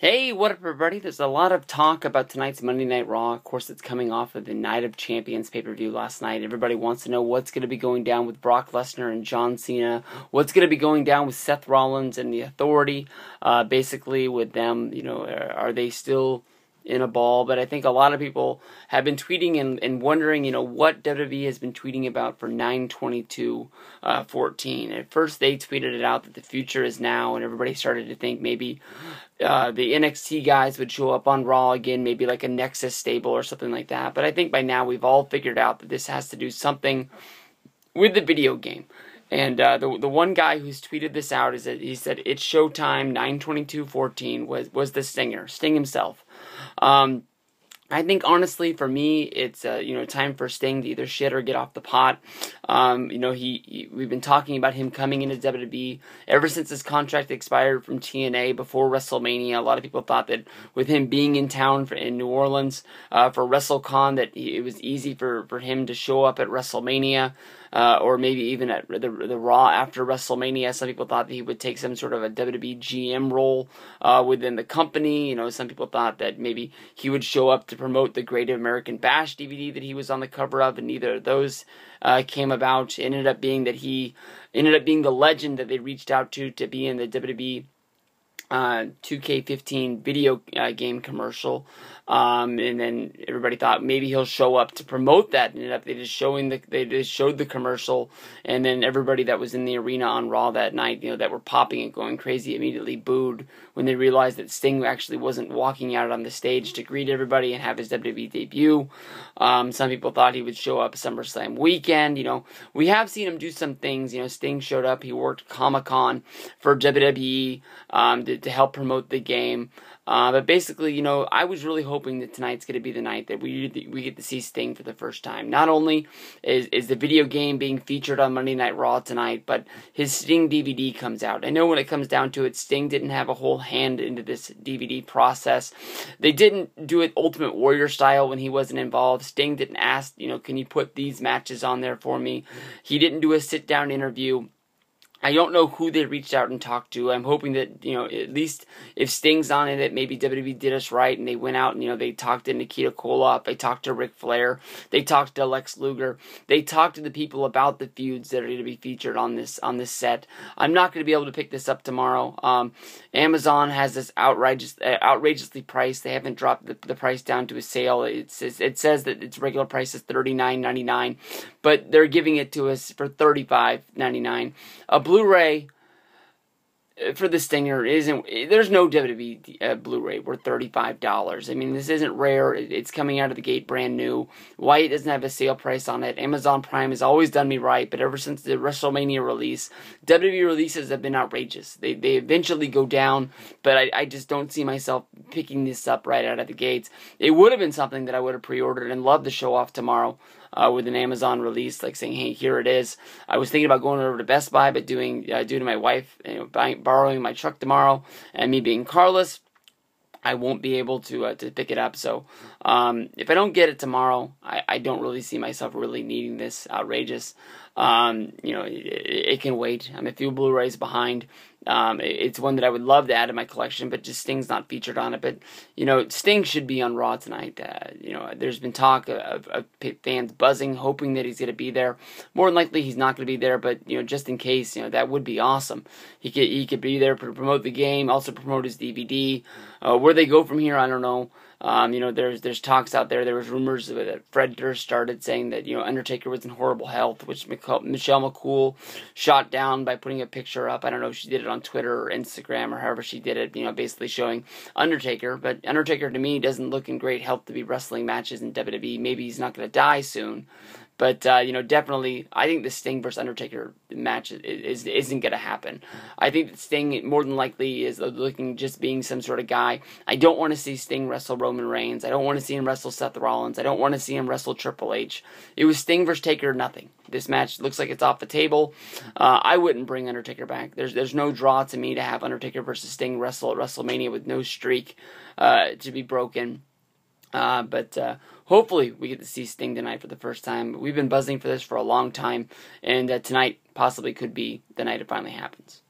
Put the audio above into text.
Hey, what up everybody? There's a lot of talk about tonight's Monday Night Raw. Of course, it's coming off of the Night of Champions pay-per-view last night. Everybody wants to know what's going to be going down with Brock Lesnar and John Cena. What's going to be going down with Seth Rollins and the Authority. Basically, with them, are they still in a ball? But I think a lot of people have been tweeting and wondering, what WWE has been tweeting about for 9/22/14. At first, they tweeted it out that the future is now, and everybody started to think maybe the NXT guys would show up on Raw again, maybe like a Nexus stable or something like that. But I think by now we've all figured out that this has to do something with the video game. And the one guy who's tweeted this out is that he said it's showtime 9/22/14 was the Stinger, Sting himself. I think honestly, for me, it's time for Sting to either shit or get off the pot. We've been talking about him coming into WWE ever since his contract expired from TNA before WrestleMania. A lot of people thought that with him being in town in New Orleans for WrestleCon, that it was easy for him to show up at WrestleMania. Or maybe even at the Raw after WrestleMania. Some people thought that he would take some sort of a WWE GM role within the company. Some people thought that maybe he would show up to promote the Great American Bash DVD that he was on the cover of, and neither of those came about. It ended up being that he ended up being the legend that they reached out to be in the WWE 2K15 video game commercial, and then everybody thought maybe he'll show up to promote that. Ended up they just showed the commercial, and then everybody that was in the arena on Raw that night, that were popping and going crazy, immediately booed when they realized that Sting actually wasn't walking out on the stage to greet everybody and have his WWE debut. Some people thought he would show up SummerSlam weekend. We have seen him do some things. Sting showed up. He worked Comic-Con for WWE to help promote the game. But basically, I was really hoping that tonight's going to be the night that we get to see Sting for the first time. Not only is the video game being featured on Monday Night Raw tonight, but his Sting DVD comes out. I know when it comes down to it, Sting didn't have a whole hand into this DVD process. They didn't do it Ultimate Warrior style when he wasn't involved. Sting didn't ask, can you put these matches on there for me? He didn't do a sit-down interview. I don't know who they reached out and talked to. I'm hoping that, at least if Sting's on it, that maybe WWE did us right and they went out and, they talked to Nikita Koloff, they talked to Ric Flair, they talked to Lex Luger, they talked to the people about the feuds that are going to be featured on this set. I'm not going to be able to pick this up tomorrow. Amazon has this outrageously priced. They haven't dropped the price down to a sale. It says that its regular price is $39.99, but they're giving it to us for $35.99. A Blu-ray for the Stinger there's no WWE Blu-ray worth $35. I mean, this isn't rare. It's coming out of the gate brand new. Wyatt doesn't have a sale price on it. Amazon Prime has always done me right, but ever since the WrestleMania release, WWE releases have been outrageous. They eventually go down, but I just don't see myself picking this up right out of the gates. It would have been something that I would have pre-ordered and loved to show off tomorrow. With an Amazon release, like saying, "Hey, here it is." I was thinking about going over to Best Buy, but due to my wife, borrowing my truck tomorrow, and me being carless, I won't be able to pick it up. So, if I don't get it tomorrow, I don't really see myself really needing this outrageous. It can wait. I'm a few Blu-rays behind. It's one that I would love to add to my collection, but just Sting's not featured on it. But, Sting should be on Raw tonight. There's been talk of fans buzzing, hoping that he's going to be there. More than likely, he's not going to be there, but, just in case, that would be awesome. He could be there to promote the game, also promote his DVD. Where they go from here, I don't know. There's talks out there. There was rumors that Fred Durst started saying that, Undertaker was in horrible health, which Michelle McCool shot down by putting a picture up. I don't know if she did it on Twitter or Instagram or however she did it, basically showing Undertaker. But Undertaker, to me, doesn't look in great health to be wrestling matches in WWE. Maybe he's not going to die soon. But, definitely, I think the Sting versus Undertaker match isn't going to happen. I think that Sting, more than likely, is looking just being some sort of guy. I don't want to see Sting wrestle Roman Reigns. I don't want to see him wrestle Seth Rollins. I don't want to see him wrestle Triple H. It was Sting versus Taker or nothing. This match looks like it's off the table. I wouldn't bring Undertaker back. There's no draw to me to have Undertaker versus Sting wrestle at WrestleMania with no streak to be broken. But hopefully we get to see Sting tonight for the first time. We've been buzzing for this for a long time, and tonight possibly could be the night it finally happens.